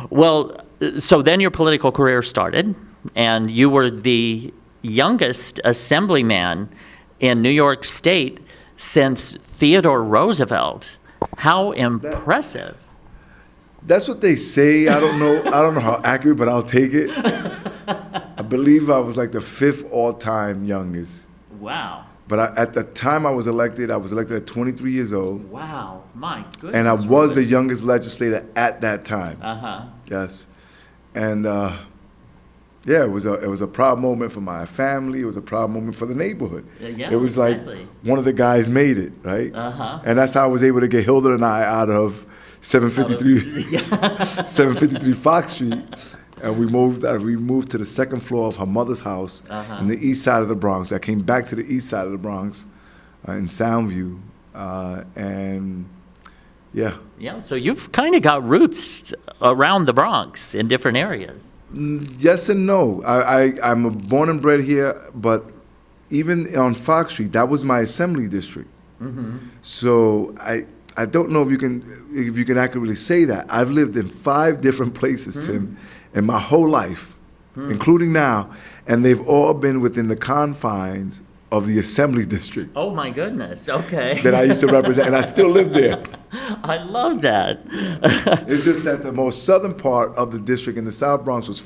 Well, so then your political career started, and you were the youngest assemblyman in New York State since Theodore Roosevelt. How impressive. That's what they say. I don't know. I don't know how accurate, but I'll take it. I believe I was like the 5th all-time youngest. Wow. But at the time I was elected at 23 years old. Wow. My goodness. And I was the youngest legislator at that time. Uh-huh. Yes. And yeah, it was a proud moment for my family. It was a proud moment for the neighborhood. Yeah, it was exactly. like one of the guys made it, right? Uh-huh. And that's how I was able to get Hilda and I out of 753 Fox Street. And we moved to the 2nd floor of her mother's house in the east side of the Bronx. I came back to the east side of the Bronx in Soundview. And yeah. Yeah, so you've kind of got roots around the Bronx in different areas. Yes and no. I'm born and bred here, but even on Fox Street, that was my assembly district. Mm-hmm. So I don't know if you can accurately say that. I've lived in 5 different places, Tim, in my whole life, including now, and they've all been within the confines of the assembly district. Oh my goodness! Okay. That I used to represent, and I still live there. I love that. It's just that the most southern part of the district in the South Bronx was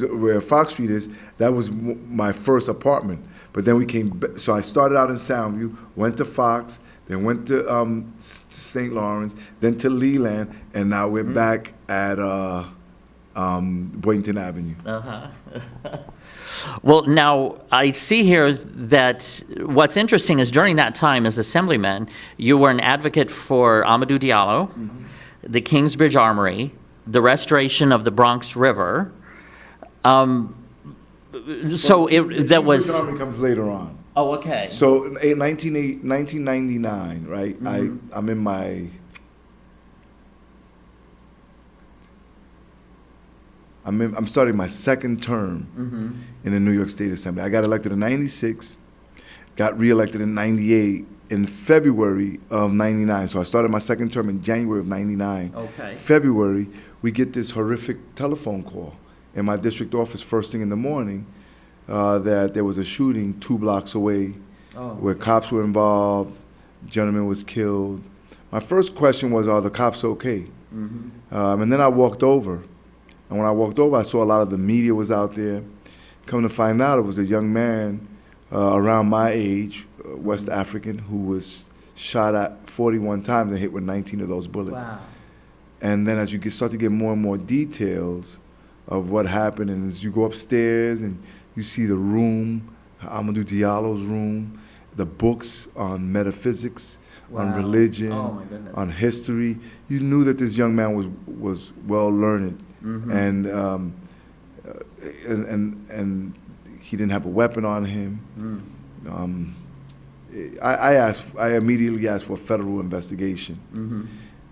where Fox Street is. That was my first apartment. But then we came. So I started out in Soundview, went to Fox, then went to St. Lawrence, then to Leland, and now we're back at Boynton Avenue. Uh-huh. Well, now, I see here that what's interesting is during that time as assemblyman, you were an advocate for Amadou Diallo, the Kingsbridge Armory, the restoration of the Bronx River. The Armory comes later on. Oh, okay. So in 1999, right, I'm in my... I'm starting my 2nd term in the New York State Assembly. I got elected in '96, got reelected in '98, in February of '99. So I started my 2nd term in January of '99. Okay. February, we get this horrific telephone call in my district office first thing in the morning that there was a shooting 2 blocks away where cops were involved, gentleman was killed. My first question was, are the cops okay? And then I walked over. And when I walked over, I saw a lot of the media was out there. Come to find out, it was a young man around my age, West African, who was shot at 41 times and hit with 19 of those bullets. Wow. And then as you start to get more and more details of what happened, and as you go upstairs and you see the room, Amadou Diallo's room, the books on metaphysics, on religion, on history, you knew that this young man was well learned. And he didn't have a weapon on him. I immediately asked for a federal investigation,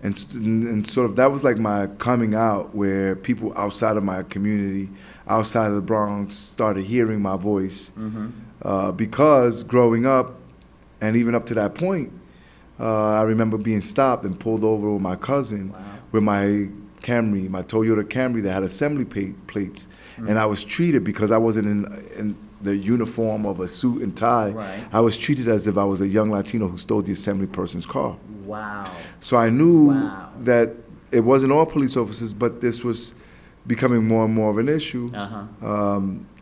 and sort of that was like my coming out, where people outside of my community, outside of the Bronx, started hearing my voice, because growing up, and even up to that point, I remember being stopped and pulled over with my cousin, with my Camry, my Toyota Camry that had assembly plates, and I was treated, because I wasn't in the uniform of a suit and tie, I was treated as if I was a young Latino who stole the assembly person's car. Wow. So I knew that it wasn't all police officers, but this was becoming more and more of an issue.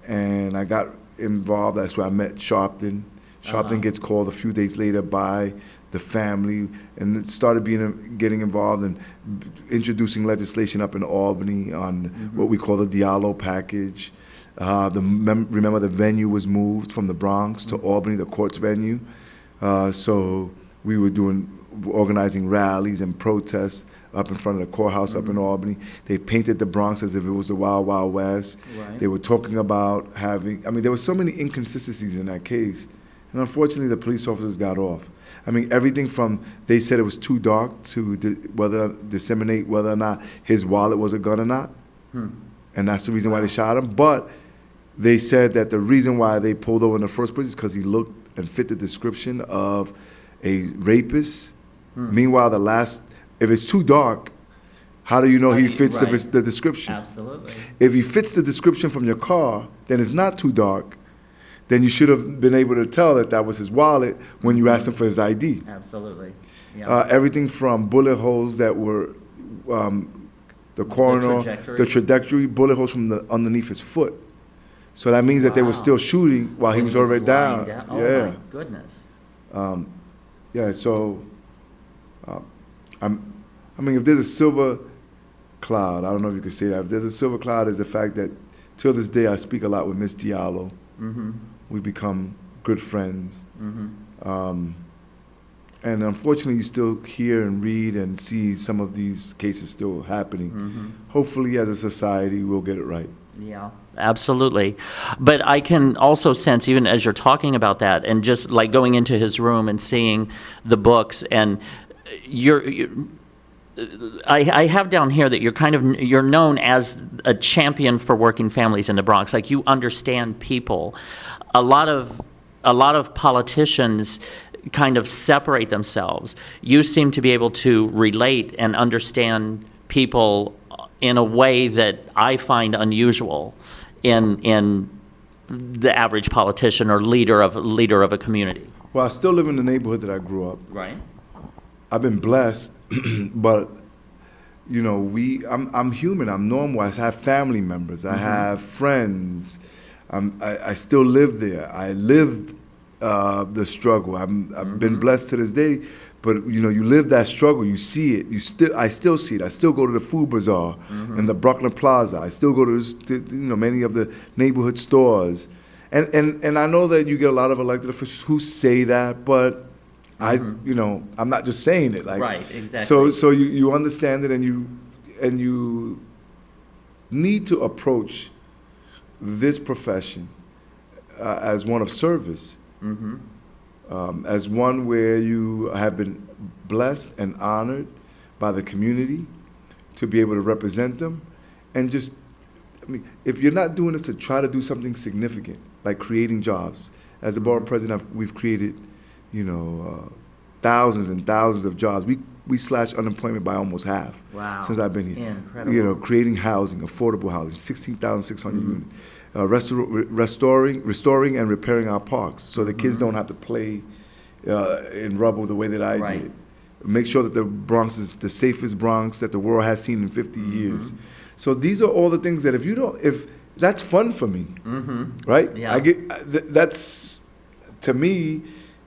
And I got involved. That's where I met Sharpton. Sharpton gets called a few days later by the family, and it started getting involved in introducing legislation up in Albany on what we call the Diallo package. Remember, the venue was moved from the Bronx to Albany, the court's venue. So we were organizing rallies and protests up in front of the courthouse up in Albany. They painted the Bronx as if it was the Wild Wild West. They were talking about there were so many inconsistencies in that case. And unfortunately, the police officers got off. Everything from, they said it was too dark to disseminate whether or not his wallet was a gun or not. And that's the reason why they shot him. But they said that the reason why they pulled over in the first place is because he looked and fit the description of a rapist. Meanwhile, if it's too dark, How do you know he fits the description? Absolutely. If he fits the description from your car, then it's not too dark. Then you should have been able to tell that that was his wallet when you asked him for his ID. Absolutely. Yeah. Everything from bullet holes that were the corner, the trajectory, bullet holes from underneath his foot. So that means that they were still shooting while he was already down. Oh yeah. my goodness. Yeah. So, I mean, if there's a silver cloud, I don't know if you could say that. If there's a silver cloud, is the fact that till this day I speak a lot with Miss Diallo. Mm-hmm. We've become good friends. Mm-hmm. And unfortunately, you still hear and read and see some of these cases still happening. Mm-hmm. Hopefully, as a society, we'll get it right. Yeah, absolutely. But I can also sense, even as you're talking about that, and just like going into his room and seeing the books, and I have down here that you're known as a champion for working families in the Bronx. Like, you understand people. A lot of politicians kind of separate themselves. You seem to be able to relate and understand people in a way that I find unusual in the average politician or leader of a community. Well, I still live in the neighborhood that I grew up. Right. I've been blessed, but you know, I'm human. I'm normal. I have family members. I have friends. I still live there. I lived the struggle. I've been blessed to this day, but you know, you live that struggle. You see it. I still see it. I still go to the food bazaar and the Brooklyn Plaza. I still go to many of the neighborhood stores, and I know that you get a lot of elected officials who say that, but I'm not just saying it. Like, right, exactly. So you understand it, and you need to approach this profession as one of service, as one where you have been blessed and honored by the community to be able to represent them, and just, I mean, if you're not doing this to try to do something significant, like creating jobs, as the borough president, we've created, thousands and thousands of jobs. We slashed unemployment by almost half since I've been here. Incredible. Creating housing, affordable housing, 16,600 units. Restoring and repairing our parks so the kids don't have to play in rubble the way that I did. Make sure that the Bronx is the safest Bronx that the world has seen in 50 years. So these are all the things that if that's fun for me, right? Yeah. That's, to me,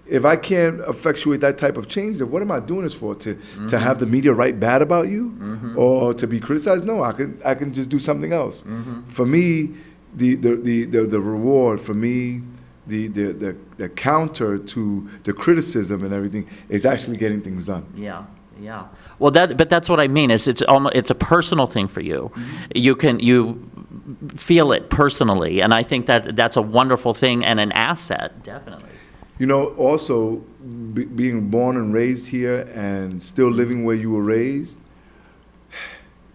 if I can't effectuate that type of change, then what am I doing this for? To have the media write bad about you, or to be criticized? No, I can just do something else. For me, the reward, for me, the counter to the criticism and everything is actually getting things done. Yeah. Yeah. Well, but that's what I mean. It's a personal thing for you. You feel it personally, and I think that's a wonderful thing and an asset, definitely. Also, being born and raised here and still living where you were raised,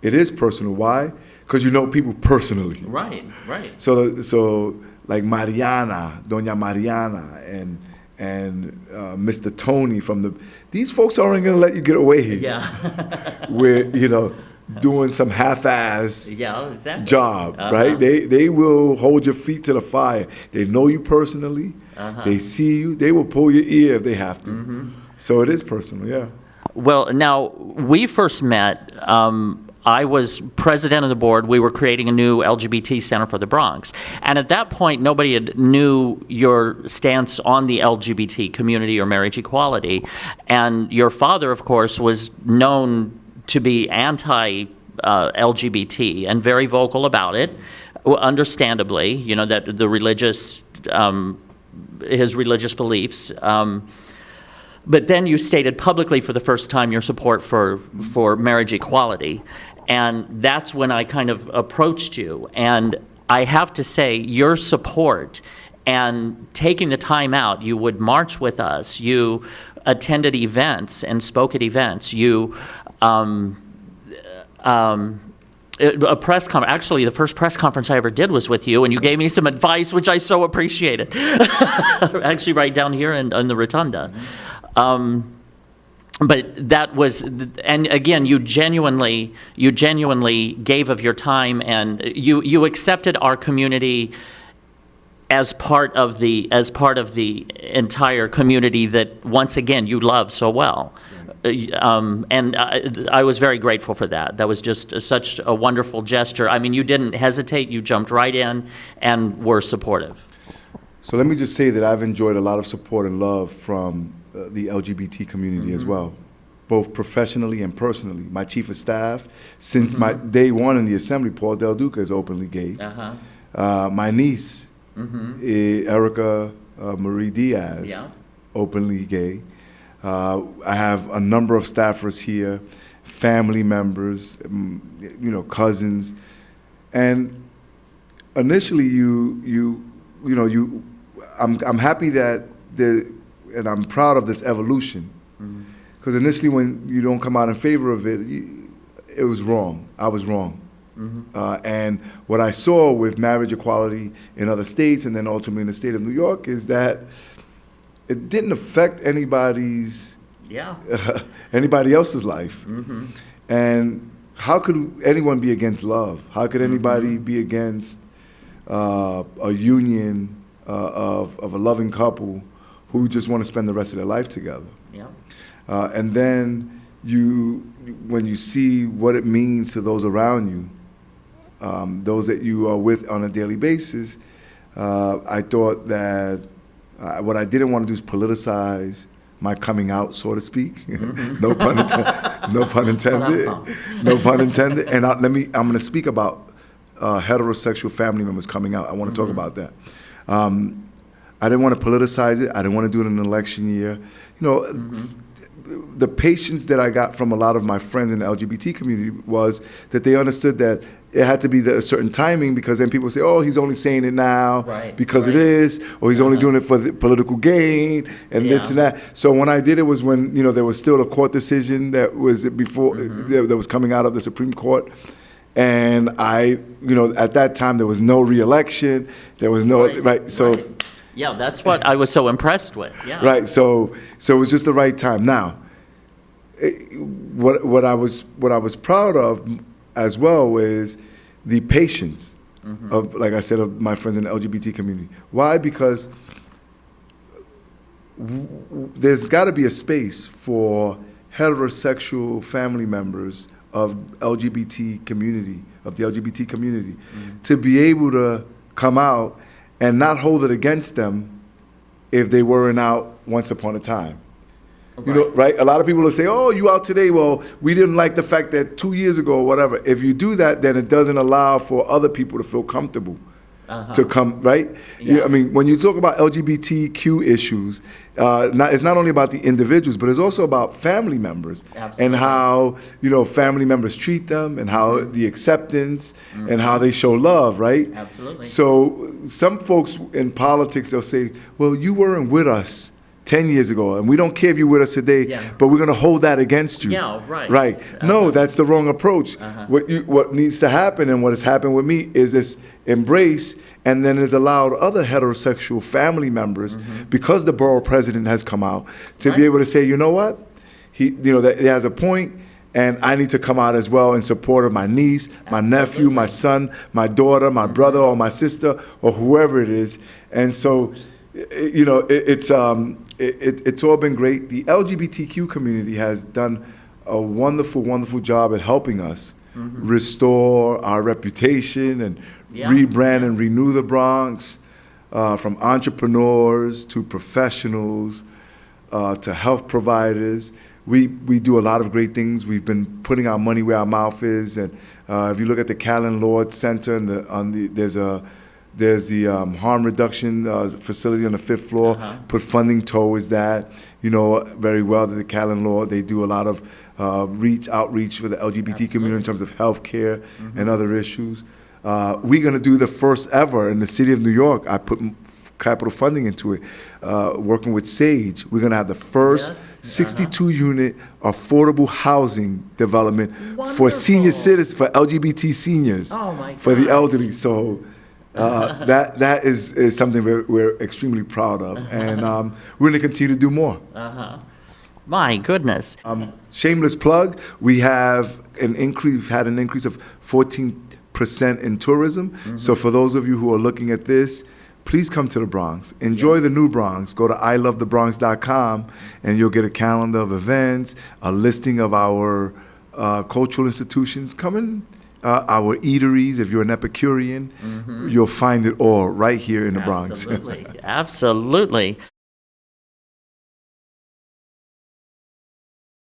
it is personal. Why? Because you know people personally. Right. So like Mariana, Doña Mariana, and Mr. Tony these folks aren't going to let you get away here. Yeah. We're, doing some half-ass job, Uh-huh. right? They will hold your feet to the fire. They know you personally. Uh-huh. They see you. They will pull your ear if they have to. So it is personal, yeah. Well, now, we first met, I was president of the board. We were creating a new LGBT center for the Bronx. And at that point, nobody knew your stance on the LGBT community or marriage equality. And your father, of course, was known to be anti-LGBT and very vocal about it, understandably, that the his religious beliefs. But then you stated publicly for the first time your support for marriage equality. And that's when I kind of approached you. And I have to say, your support and taking the time out, you would march with us, you attended events and spoke at events, you a press conference. Actually, the first press conference I ever did was with you, and you gave me some advice, which I so appreciated. Actually, right down here in the rotunda. but that was, and again, you genuinely gave of your time, and you accepted our community as part of the entire community that, once again, you love so well. And I was very grateful for that. That was just such a wonderful gesture. I mean, you didn't hesitate. You jumped right in and were supportive. So let me just say that I've enjoyed a lot of support and love from the LGBT community as well, both professionally and personally. My chief of staff, since my day one in the assembly, Paul Del Duca, is openly gay. My niece, Erica Marie Diaz, openly gay. I have a number of staffers here, family members, cousins, and initially I'm happy that and I'm proud of this evolution, because initially when you don't come out in favor of it, it was wrong. I was wrong. And what I saw with marriage equality in other states and then ultimately in the state of New York is that it didn't affect anybody else's life. And how could anyone be against love? How could anybody be against a union of a loving couple who just want to spend the rest of their life together? And then when you see what it means to those around you, those that you are with on a daily basis, I thought that what I didn't want to do is politicize my coming out, so to speak. No pun intended. No pun intended. No pun intended. And I'm going to speak about heterosexual family members coming out. I want to talk about that. I didn't want to politicize it. I didn't want to do it in an election year. The patience that I got from a lot of my friends in the LGBT community was that they understood that it had to be a certain timing, because then people say, oh, he's only saying it now because it is, or he's only doing it for the political gain and this and that. So when I did it was when, there was still a court decision that was before, that was coming out of the Supreme Court. And at that time there was no re-election, there was no, Yeah, that's what I was so impressed with. Yeah. Right. So it was just the right time. Now, what I was proud of as well is the patience of, like I said, of my friends in the LGBT community. Why? Because there's got to be a space for heterosexual family members of the LGBT community, to be able to come out and not hold it against them if they weren't out once upon a time. Right? A lot of people will say, oh, you out today? Well, we didn't like the fact that 2 years ago or whatever. If you do that, then it doesn't allow for other people to feel comfortable to come, right? I mean, when you talk about LGBTQ issues, it's not only about the individuals, but it's also about family members. And how, family members treat them, and how the acceptance and how they show love, right? Absolutely. So some folks in politics, they'll say, well, you weren't with us 10 years ago, and we don't care if you're with us today, but we're going to hold that against you. Yeah, right. Right. No, that's the wrong approach. What needs to happen, and what has happened with me, is this embrace, and then has allowed other heterosexual family members, because the borough president has come out, to be able to say, you know what, that he has a point, and I need to come out as well in support of my niece, my nephew, my son, my daughter, my brother, or my sister, or whoever it is. And so, it's all been great. The LGBTQ community has done a wonderful, wonderful job at helping us restore our reputation and rebrand and renew the Bronx, from entrepreneurs to professionals to health providers. We do a lot of great things. We've been putting our money where our mouth is. And if you look at the Callan Lord Center, there's the harm reduction facility on the 5th floor, put funding towards that. Very well that the Callan Law, they do a lot of outreach for the LGBT community in terms of health care and other issues. We're going to do the first ever in the city of New York. I put capital funding into it, working with SAGE. We're going to have the first 62-unit affordable housing development for senior citizens, for LGBT seniors, for the elderly. So that is something we're extremely proud of, and we're going to continue to do more. My goodness. Shameless plug, we have we've had an increase of 14% in tourism. So for those of you who are looking at this, please come to the Bronx. Enjoy the new Bronx. Go to ilovethebronx.com and you'll get a calendar of events, a listing of our cultural institutions. Come in, our eateries. If you're an Epicurean, you'll find it all right here in the Bronx. Absolutely. Absolutely.